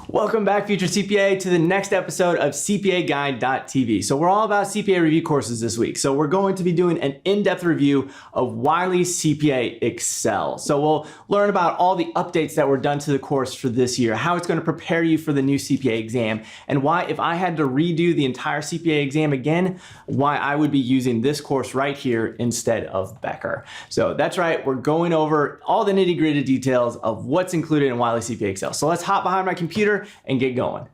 Welcome back, future CPA, to the next episode of CPAguide.tv. So we're all about CPA review courses this week. So we're going to be doing an in-depth review of Wiley CPAexcel. So we'll learn about all the updates that were done to the course for this year, how it's going to prepare you for the new CPA exam, and why, if I had to redo the entire CPA exam again, why I would be using this course right here instead of Becker. So that's right, we're going over all the nitty-gritty details of what's included in Wiley CPAexcel. So let's hop behind my computer and get going.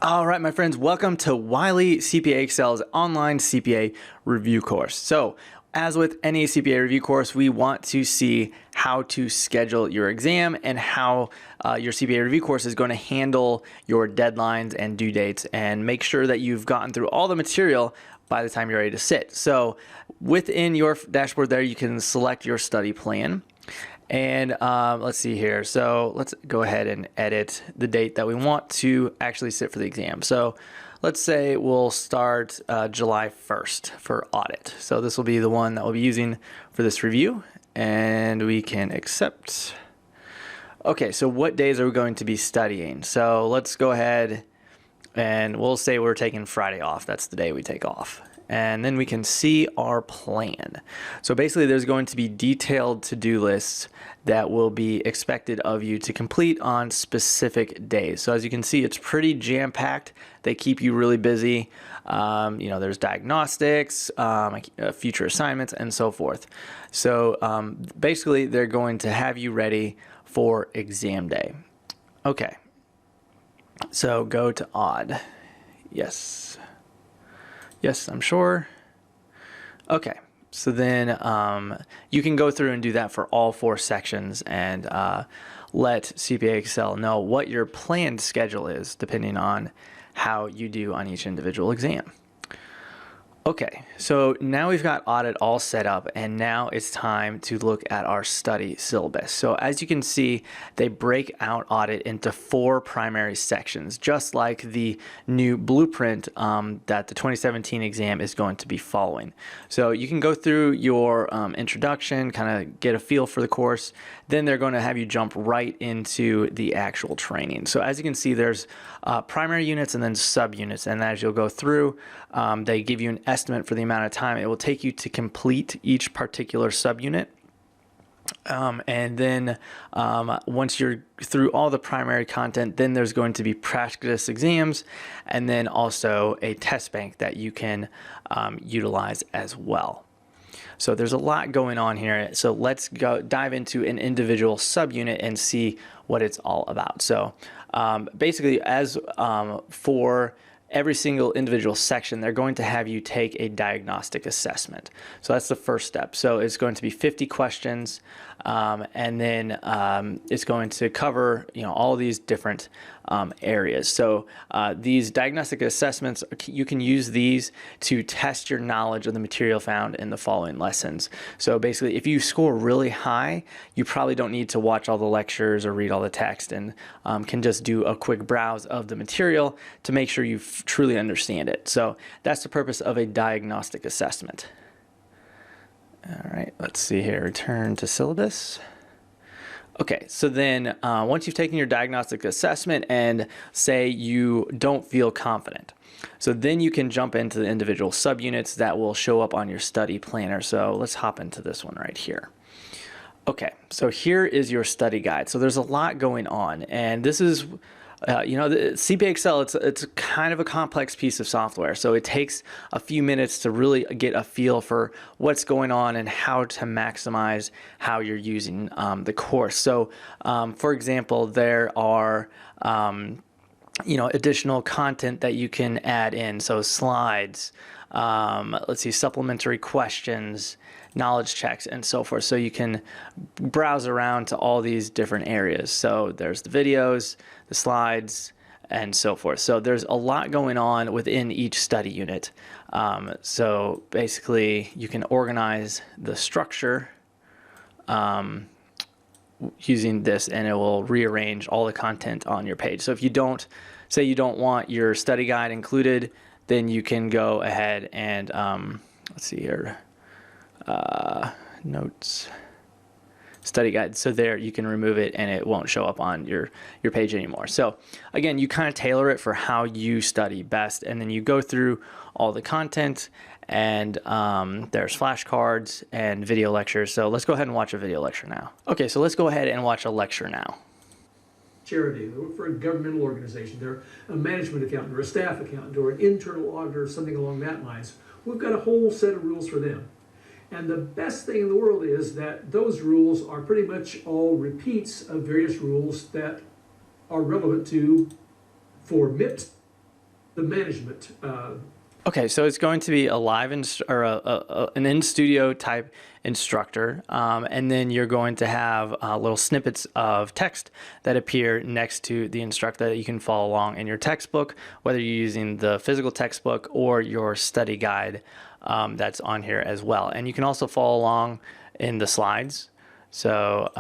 All right, my friends, welcome to Wiley CPAexcel's online CPA review course. So, as with any CPA review course, we want to see how to schedule your exam and how your CPA review course is going to handle your deadlines and due dates, and make sure that you've gotten through all the material by the time you're ready to sit. So within your dashboard there, you can select your study plan. And let's see here. So let's go ahead and edit the date that we want to actually sit for the exam. So let's say we'll start July 1st for audit. So this will be the one that we'll be using for this review, and we can accept. Okay, so what days are we going to be studying? So let's go ahead and we'll say we're taking Friday off. That's the day we take off. And then we can see our plan. So basically there's going to be detailed to-do lists that will be expected of you to complete on specific days. So as you can see, it's pretty jam-packed. They keep you really busy. There's diagnostics, future assignments, and so forth. So basically they're going to have you ready for exam day. Okay. So go to odd. Yes. Yes, I'm sure. Okay. So then you can go through and do that for all 4 sections and let CPAexcel know what your planned schedule is depending on how you do on each individual exam. Okay, so now we've got audit all set up, and now it's time to look at our study syllabus. So as you can see, they break out audit into 4 primary sections, just like the new blueprint that the 2017 exam is going to be following. So you can go through your introduction, kind of get a feel for the course. Then they're going to have you jump right into the actual training. So as you can see, there's primary units and then subunits, and as you'll go through, they give you an estimate for the amount of time it will take you to complete each particular subunit. And then once you're through all the primary content, then there's going to be practice exams, and then also a test bank that you can utilize as well. So there's a lot going on here. So let's go dive into an individual subunit and see what it's all about. So basically, as for every single individual section, they're going to have you take a diagnostic assessment. So that's the first step. So it's going to be 50 questions, and then it's going to cover all these different areas. So these diagnostic assessments, you can use these to test your knowledge of the material found in the following lessons. So basically, if you score really high, you probably don't need to watch all the lectures or read all the text, and can just do a quick browse of the material to make sure you truly understand it. So that's the purpose of a diagnostic assessment. All right, let's see here. Return to syllabus. Okay, so then once you've taken your diagnostic assessment and say you don't feel confident, so then you can jump into the individual subunits that will show up on your study planner. So let's hop into this one right here. Okay, so here is your study guide. So there's a lot going on, and this is the CPAexcel, it's kind of a complex piece of software, so it takes a few minutes to really get a feel for what's going on and how to maximize how you're using the course. So, for example, there are additional content that you can add in. So slides, let's see, supplementary questions, knowledge checks, and so forth. So you can browse around to all these different areas. So there's the videos, the slides, and so forth. So there's a lot going on within each study unit. So basically you can organize the structure using this, and it will rearrange all the content on your page. So if you don't want your study guide included, then you can go ahead and let's see here, notes, study guide. So there you can remove it and it won't show up on your page anymore. So again, you kind of tailor it for how you study best, and then you go through all the content, and there's flashcards and video lectures. So let's go ahead and watch a video lecture now. Okay, so let's go ahead and watch a lecture now. Charity, for a governmental organization, they're a management accountant or a staff accountant or an internal auditor or something along that lines. We've got a whole set of rules for them. And the best thing in the world is that those rules are pretty much all repeats of various rules that are relevant for MIPS, the management. Okay, so it's going to be a live an in-studio type instructor, and then you're going to have little snippets of text that appear next to the instructor that you can follow along in your textbook, whether you're using the physical textbook or your study guide that's on here as well. And you can also follow along in the slides. So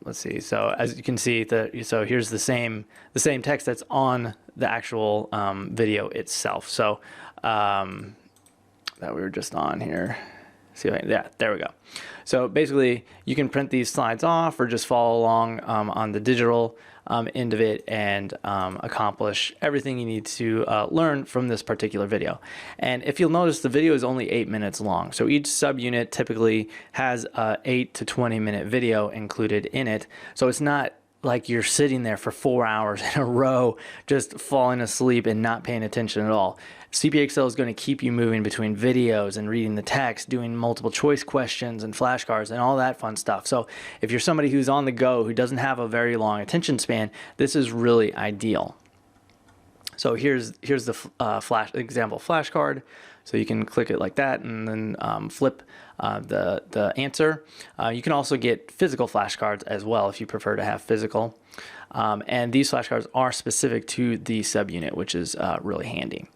let's see. So as you can see, so here's the same text that's on the actual video itself. So that we were just on here. See, yeah, there we go. So basically, you can print these slides off or just follow along on the digital end of it and accomplish everything you need to learn from this particular video. And if you'll notice, the video is only 8 minutes long. So each subunit typically has a 8 to 20 minute video included in it. So it's not like you're sitting there for 4 hours in a row, just falling asleep and not paying attention at all. CPAexcel is going to keep you moving between videos and reading the text, doing multiple choice questions and flashcards and all that fun stuff. So if you're somebody who's on the go, who doesn't have a very long attention span, this is really ideal. So here's the example flashcard. So you can click it like that and then flip the answer. You can also get physical flashcards as well if you prefer to have physical. And these flashcards are specific to the subunit, which is really handy.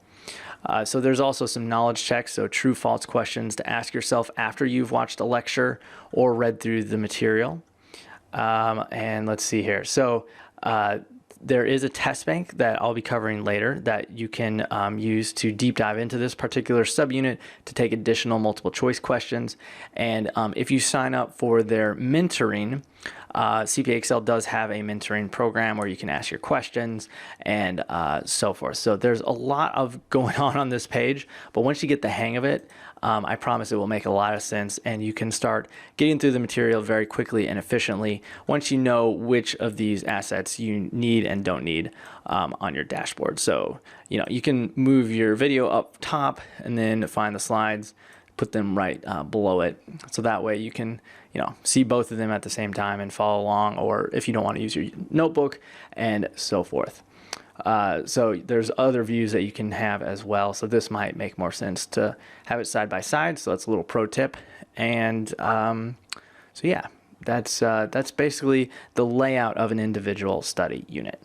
So there's also some knowledge checks, so true false questions to ask yourself after you've watched a lecture or read through the material. And let's see here. So there is a test bank that I'll be covering later that you can use to deep dive into this particular subunit to take additional multiple choice questions. And if you sign up for their mentoring, CPAexcel does have a mentoring program where you can ask your questions and so forth. So there's a lot of going on this page, but once you get the hang of it, I promise it will make a lot of sense, and you can start getting through the material very quickly and efficiently once you know which of these assets you need and don't need on your dashboard. So, you can move your video up top and then find the slides, put them right below it. So that way you can, see both of them at the same time and follow along, or if you don't want to use your notebook and so forth. So there's other views that you can have as well. So this might make more sense to have it side by side. So that's a little pro tip. And so yeah, that's basically the layout of an individual study unit.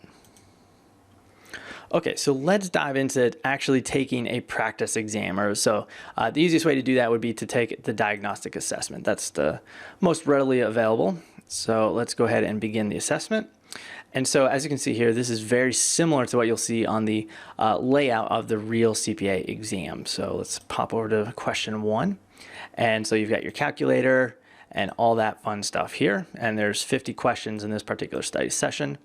Okay, so let's dive into actually taking a practice exam. So the easiest way to do that would be to take the Diagnostic Assessment. That's the most readily available. So let's go ahead and begin the assessment. And so as you can see here, this is very similar to what you'll see on the layout of the real CPA exam. So let's pop over to question 1. And so you've got your calculator and all that fun stuff here. And there's 50 questions in this particular study session.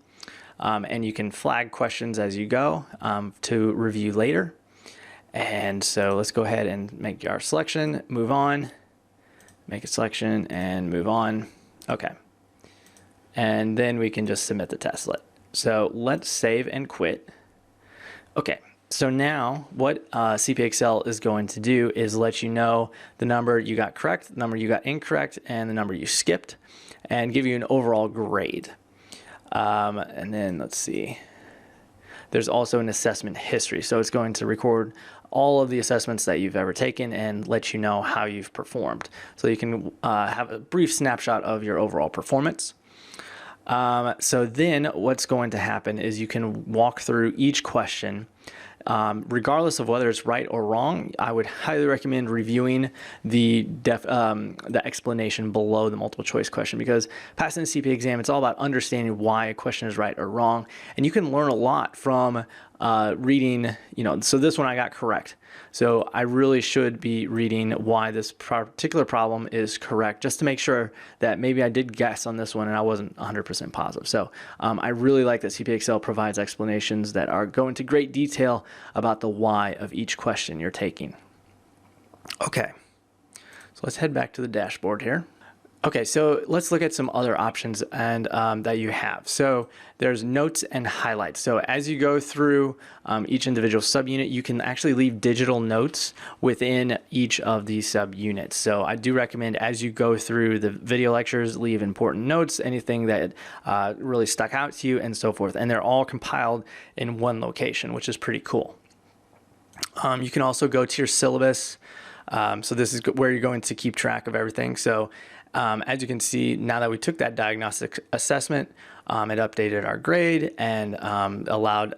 And you can flag questions as you go to review later. And so let's go ahead and make our selection, move on, make a selection and move on. Okay. And then we can just submit the testlet. So let's save and quit. Okay, so now what CPAexcel is going to do is let you know the number you got correct, the number you got incorrect, and the number you skipped, and give you an overall grade. And then let's see. There's also an assessment history. So it's going to record all of the assessments that you've ever taken and let you know how you've performed. So you can have a brief snapshot of your overall performance. So then what's going to happen is you can walk through each question. Regardless of whether it's right or wrong, I would highly recommend reviewing the explanation below the multiple choice question, because passing the CPA exam, it's all about understanding why a question is right or wrong. And you can learn a lot from reading, so this one I got correct. So I really should be reading why this particular problem is correct, just to make sure that maybe I did guess on this one and I wasn't 100% positive. So I really like that CPAexcel provides explanations that go into great detail about the why of each question you're taking. Okay, so let's head back to the dashboard here. Okay, so let's look at some other options and that you have. So there's notes and highlights. So as you go through each individual subunit, you can actually leave digital notes within each of these subunits. So I do recommend, as you go through the video lectures, leave important notes, anything that really stuck out to you and so forth. And they're all compiled in one location, which is pretty cool. You can also go to your syllabus. So this is where you're going to keep track of everything. So as you can see, now that we took that diagnostic assessment, it updated our grade and allowed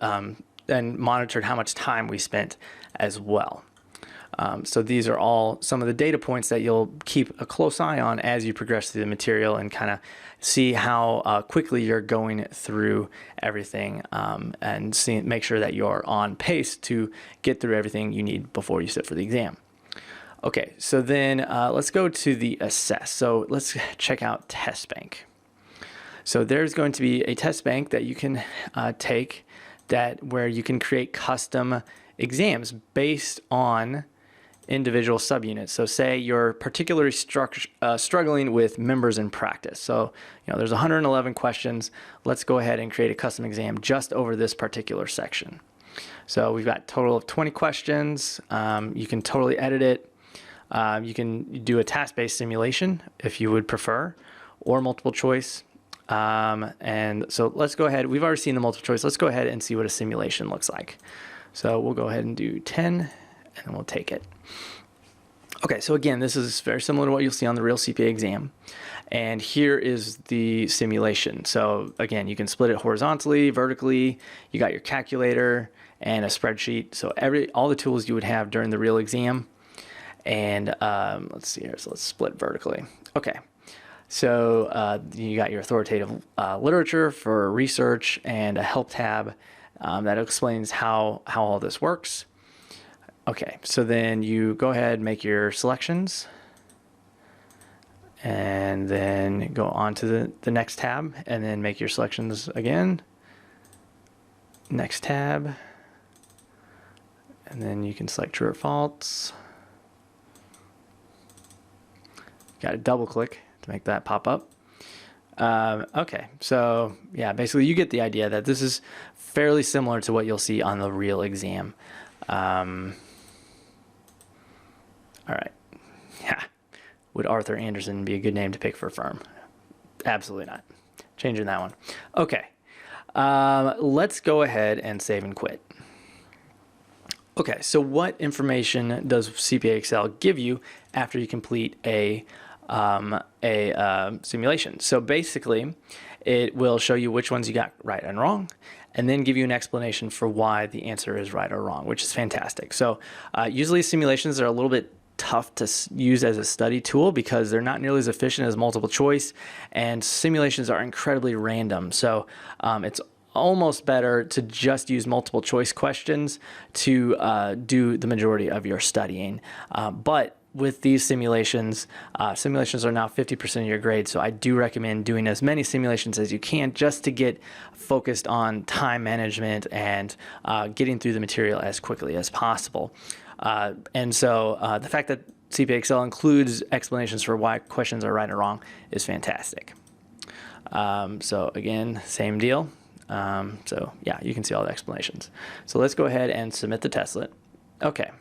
and monitored how much time we spent as well. So these are all some of the data points that you'll keep a close eye on as you progress through the material and kind of see how quickly you're going through everything and make sure that you're on pace to get through everything you need before you sit for the exam. Okay, so then let's go to the assess. So let's check out test bank. So there's going to be a test bank that you can take where you can create custom exams based on individual subunits. So say you're particularly struggling with members in practice. So there's 111 questions. Let's go ahead and create a custom exam just over this particular section. So we've got a total of 20 questions. You can totally edit it. You can do a task-based simulation if you would prefer, or multiple choice. And so let's go ahead. We've already seen the multiple choice. Let's go ahead and see what a simulation looks like. So we'll go ahead and do 10, and we'll take it. Okay, so again, this is very similar to what you'll see on the real CPA exam. And here is the simulation. So again, you can split it horizontally, vertically. You got your calculator and a spreadsheet. So all the tools you would have during the real exam. And let's see here, so let's split vertically. Okay, so you got your authoritative literature for research and a help tab that explains how all this works. Okay, so then you go ahead and make your selections and then go on to the next tab and then make your selections again. Next tab, and then you can select true or false. Got to double click to make that pop up. Okay, so yeah, basically you get the idea that this is fairly similar to what you'll see on the real exam. All right, yeah. Would Arthur Anderson be a good name to pick for a firm? Absolutely not. Changing that one. Okay, let's go ahead and save and quit. Okay, so what information does CPAexcel give you after you complete a simulation? So basically, it will show you which ones you got right and wrong, and then give you an explanation for why the answer is right or wrong, which is fantastic. So usually simulations are a little bit tough to use as a study tool because they're not nearly as efficient as multiple choice, and simulations are incredibly random. So it's almost better to just use multiple choice questions to do the majority of your studying. But with these simulations, simulations are now 50% of your grade, so I do recommend doing as many simulations as you can just to get focused on time management and getting through the material as quickly as possible. And so the fact that CPAexcel includes explanations for why questions are right or wrong is fantastic. So again, same deal. So yeah, you can see all the explanations. So let's go ahead and submit the testlet. Okay.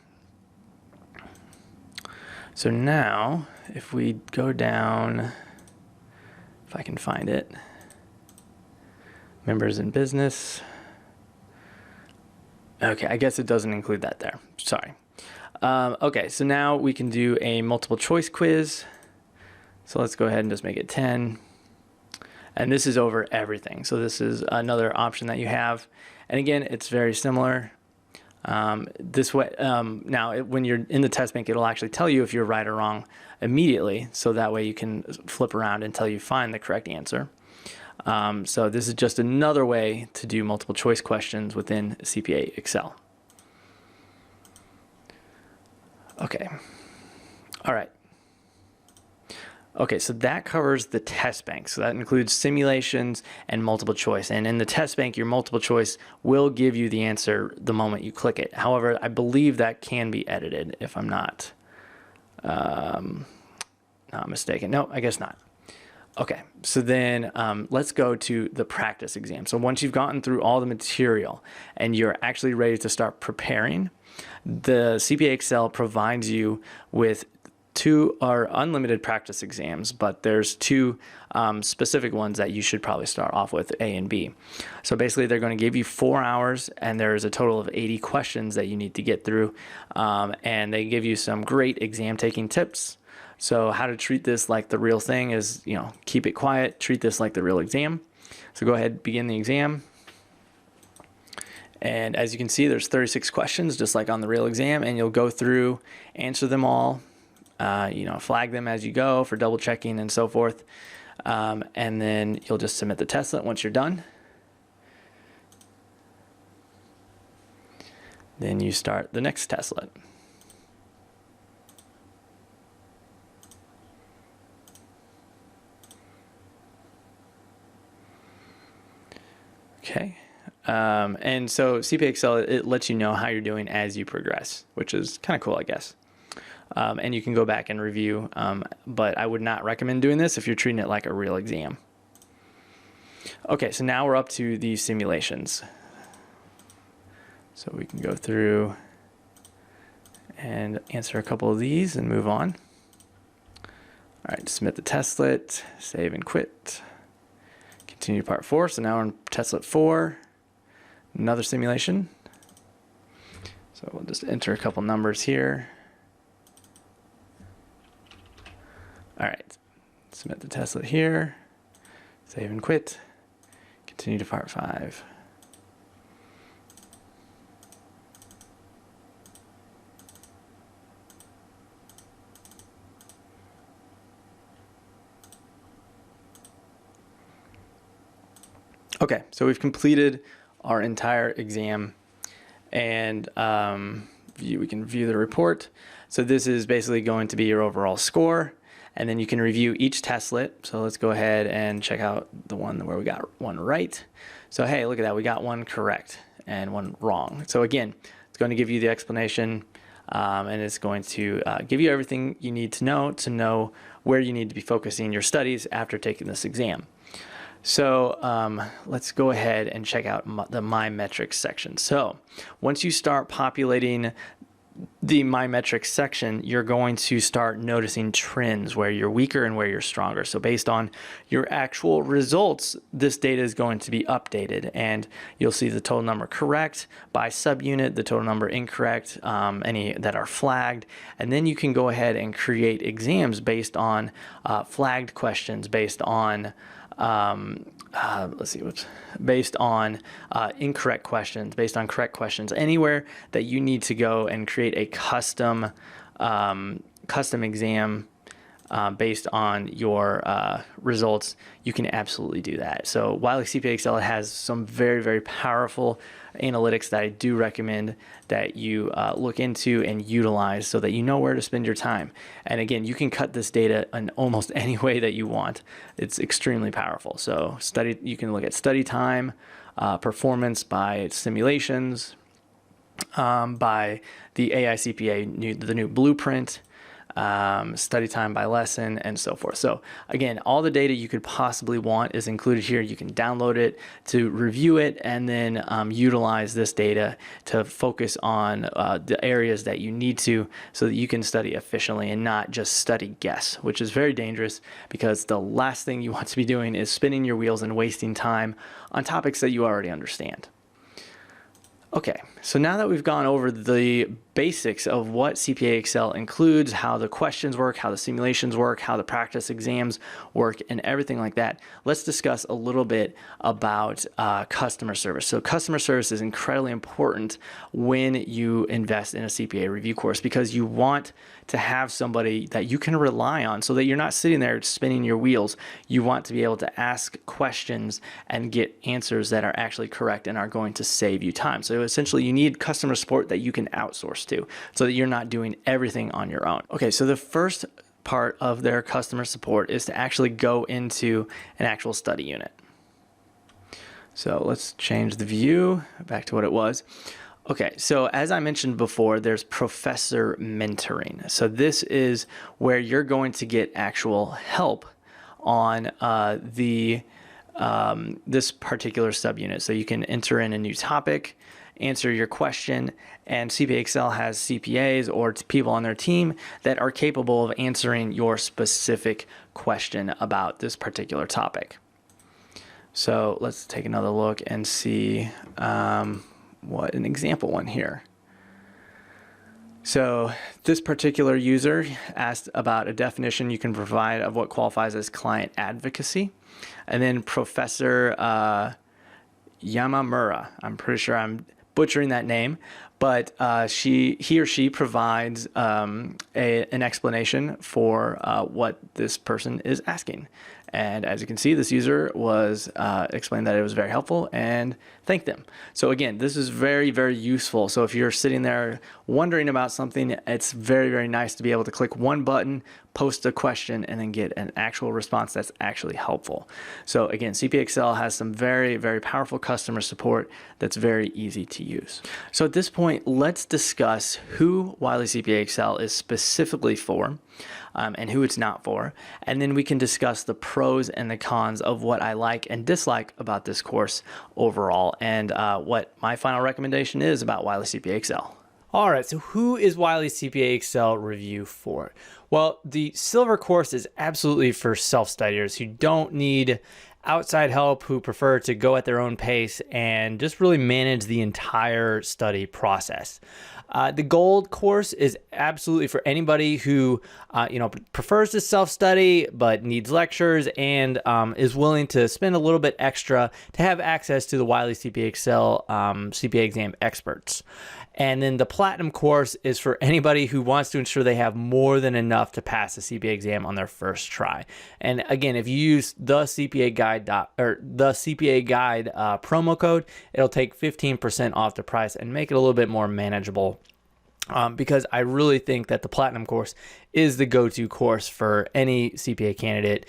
So now, if we go down, if I can find it, members in business. Okay, I guess it doesn't include that there. Sorry. Okay, so now we can do a multiple choice quiz. So let's go ahead and just make it 10. And this is over everything. So this is another option that you have. And again, it's very similar. This way, now when you're in the test bank, it'll actually tell you if you're right or wrong immediately. So that way you can flip around until you find the correct answer. So this is just another way to do multiple choice questions within CPAexcel. Okay. All right. Okay, so that covers the test bank. So that includes simulations and multiple choice. And in the test bank, your multiple choice will give you the answer the moment you click it. However, I believe that can be edited if I'm not mistaken. No, I guess not. Okay, so then let's go to the practice exam. So once you've gotten through all the material and you're actually ready to start preparing, the CPAexcel provides you with two are unlimited practice exams, but there's two specific ones that you should probably start off with, A and B. So basically they're going to give you 4 hours and there's a total of 80 questions that you need to get through. And they give you some great exam taking tips. So how to treat this like the real thing is, keep it quiet, treat this like the real exam. So go ahead, begin the exam. And as you can see, there's 36 questions, just like on the real exam, and you'll go through, answer them all, flag them as you go for double checking and so forth. And then you'll just submit the testlet once you're done. Then you start the next testlet. Okay. And so CPAexcel, it lets you know how you're doing as you progress, which is kind of cool, I guess. And you can go back and review, but I would not recommend doing this if you're treating it like a real exam. Okay, so now we're up to the simulations. So we can go through and answer a couple of these and move on. All right, submit the testlet, save and quit. Continue to part 4. So now we're in testlet 4, another simulation. So we'll just enter a couple numbers here. All right, submit the testlet here, save and quit, continue to part 5. Okay, so we've completed our entire exam, and we can view the report. So this is basically going to be your overall score. And then you can review each testlet. So let's go ahead and check out the one where we got one right. So hey, look at that, we got one correct and one wrong. So again, it's going to give you the explanation, and it's going to give you everything you need to know where you need to be focusing your studies after taking this exam. So let's go ahead and check out the My Metrics section. So once you start populating the My Metrics section, you're going to start noticing trends where you're weaker and where you're stronger. So based on your actual results, this data is going to be updated, and you'll see the total number correct by subunit, the total number incorrect, any that are flagged, and then you can go ahead and create exams based on flagged questions, based on based on incorrect questions, based on correct questions, anywhere that you need to go and create a custom exam based on your results, you can absolutely do that. So Wiley CPAexcel has some very, very powerful analytics that I do recommend that you look into and utilize so that you know where to spend your time. And again, you can cut this data in almost any way that you want. It's extremely powerful. So you can look at study time, performance by simulations, by the AICPA, the new blueprint, study time by lesson, and so forth. So again, all the data you could possibly want is included here. You can download it to review it, and then utilize this data to focus on the areas that you need to, so that you can study efficiently and not just study guess, which is very dangerous, because the last thing you want to be doing is spinning your wheels and wasting time on topics that you already understand. Okay, so now that we've gone over the basics of what CPAexcel includes, how the questions work, how the simulations work, how the practice exams work, and everything like that, let's discuss a little bit about customer service. So customer service is incredibly important when you invest in a CPA review course, because you want to have somebody that you can rely on so that you're not sitting there spinning your wheels. You want to be able to ask questions and get answers that are actually correct and are going to save you time. So essentially you need customer support that you can outsource to so that you're not doing everything on your own. Okay, so the first part of their customer support is to actually go into an actual study unit. So let's change the view back to what it was. Okay, so as I mentioned before, there's professor mentoring. So this is where you're going to get actual help on this particular subunit. So you can enter in a new topic, answer your question, and CPAexcel has CPAs or people on their team that are capable of answering your specific question about this particular topic. So let's take another look and see what an example one here. So this particular user asked about a definition you can provide of what qualifies as client advocacy. And then Professor Yamamura, I'm pretty sure I'm butchering that name, but he or she provides an explanation for what this person is asking. And as you can see, this user was explained that it was very helpful and thanked them. So again, this is very, very useful. So if you're sitting there wondering about something, it's very, very nice to be able to click one button, post a question, and then get an actual response that's actually helpful. So again, CPAexcel has some very, very powerful customer support that's very easy to use. So at this point, let's discuss who Wiley CPAexcel is specifically for. And who it's not for. And then we can discuss the pros and the cons of what I like and dislike about this course overall, and what my final recommendation is about Wiley CPAexcel. All right, so who is Wiley CPAexcel Review for? Well, the Silver course is absolutely for self-studiers who don't need outside help, who prefer to go at their own pace and just really manage the entire study process. The Gold course is absolutely for anybody who prefers to self-study but needs lectures and is willing to spend a little bit extra to have access to the Wiley CPAexcel CPA exam experts. And then the Platinum course is for anybody who wants to ensure they have more than enough to pass the CPA exam on their first try. And again, if you use the CPA Guide promo code, it'll take 15% off the price and make it a little bit more manageable. Because I really think that the Platinum course is the go-to course for any CPA candidate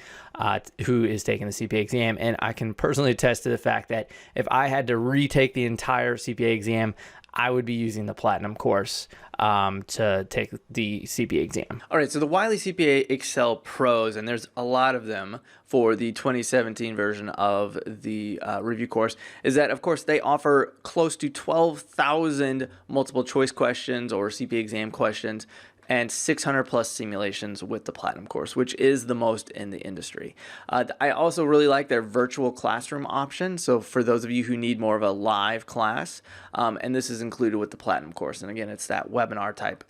who is taking the CPA exam. And I can personally attest to the fact that if I had to retake the entire CPA exam, I would be using the Platinum course to take the CPA exam. All right, so the Wiley CPAexcel Pros, and there's a lot of them for the 2017 version of the review course, is that, of course, they offer close to 12,000 multiple choice questions or CPA exam questions and 600 plus simulations with the Platinum course, which is the most in the industry. I also really like their virtual classroom option. So for those of you who need more of a live class, and this is included with the Platinum course. And again, it's that webinar type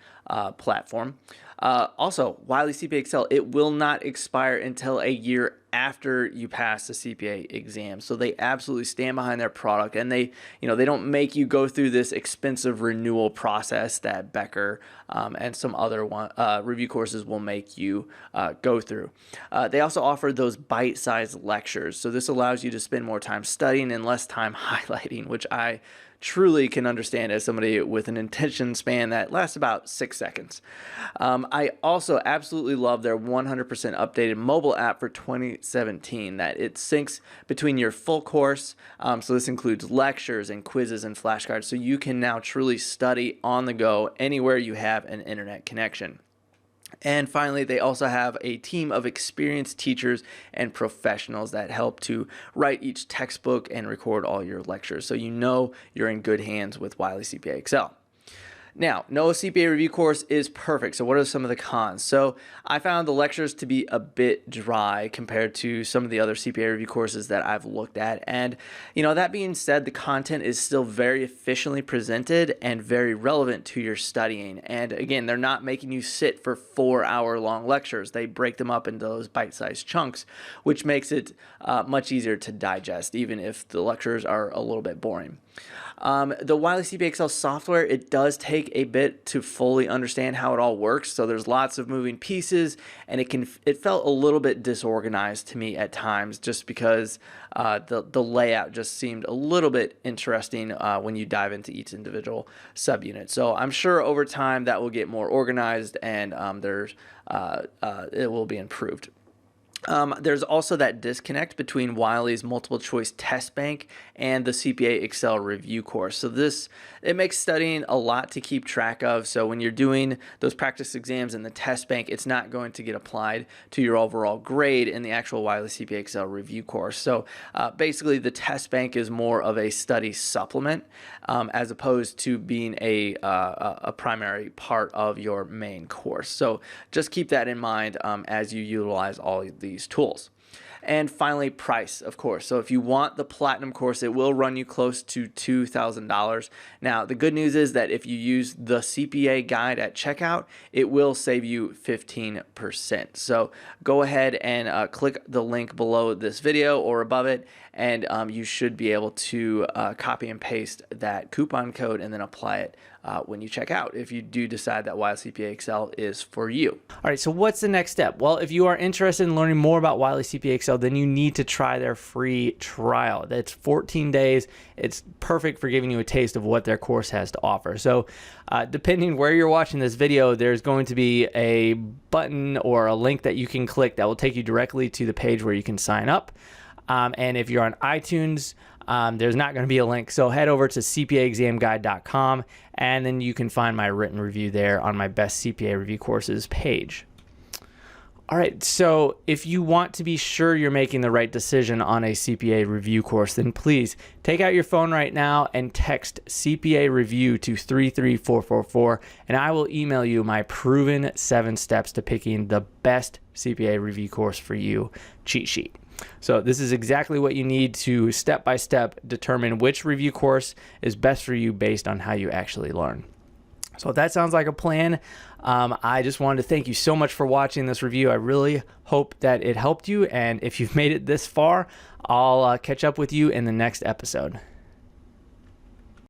platform. Also, Wiley CPAexcel, it will not expire until a year after you pass the CPA exam. So they absolutely stand behind their product, and they don't make you go through this expensive renewal process that Becker and some other review courses will make you go through. They also offer those bite-sized lectures. So this allows you to spend more time studying and less time highlighting, which I truly can understand as somebody with an attention span that lasts about 6 seconds. I also absolutely love their 100% updated mobile app for 2017, that it syncs between your full course. So this includes lectures and quizzes and flashcards. So you can now truly study on the go anywhere you have an internet connection. And finally, they also have a team of experienced teachers and professionals that help to write each textbook and record all your lectures. So you know you're in good hands with Wiley CPAexcel. Now, no CPA review course is perfect. So what are some of the cons? So I found the lectures to be a bit dry compared to some of the other CPA review courses that I've looked at. And, that being said, the content is still very efficiently presented and very relevant to your studying. And again, they're not making you sit for 4-hour-long lectures. They break them up into those bite-sized chunks, which makes it much easier to digest, even if the lectures are a little bit boring. The Wiley CPAexcel software, it does take a bit to fully understand how it all works. So there's lots of moving pieces, and it felt a little bit disorganized to me at times, just because the layout just seemed a little bit interesting when you dive into each individual subunit. So I'm sure over time that will get more organized, and it will be improved. There's also that disconnect between Wiley's multiple choice test bank and the CPAexcel review course. So it makes studying a lot to keep track of. So when you're doing those practice exams in the test bank, it's not going to get applied to your overall grade in the actual Wiley CPAexcel review course. So basically the test bank is more of a study supplement as opposed to being a primary part of your main course. So just keep that in mind as you utilize all of these tools. And finally, price, of course. So if you want the Platinum course, it will run you close to $2,000. Now, the good news is that if you use the CPA guide at checkout, it will save you 15%. So go ahead and click the link below this video or above it, and you should be able to copy and paste that coupon code and then apply it when you check out, if you do decide that Wiley CPAexcel is for you. All right, so what's the next step? Well, if you are interested in learning more about Wiley CPAexcel, then you need to try their free trial. That's 14 days. It's perfect for giving you a taste of what their course has to offer. So depending where you're watching this video, there's going to be a button or a link that you can click that will take you directly to the page where you can sign up. And if you're on iTunes, there's not going to be a link. So head over to CPAexamguide.com, and then you can find my written review there on my best CPA review courses page. All right, so if you want to be sure you're making the right decision on a CPA review course, then please take out your phone right now and text CPA review to 33444, and I will email you my proven 7 steps to picking the best CPA review course for you cheat sheet. So this is exactly what you need to step-by-step determine which review course is best for you based on how you actually learn. So if that sounds like a plan, I just wanted to thank you so much for watching this review. I really hope that it helped you, and if you've made it this far, I'll catch up with you in the next episode.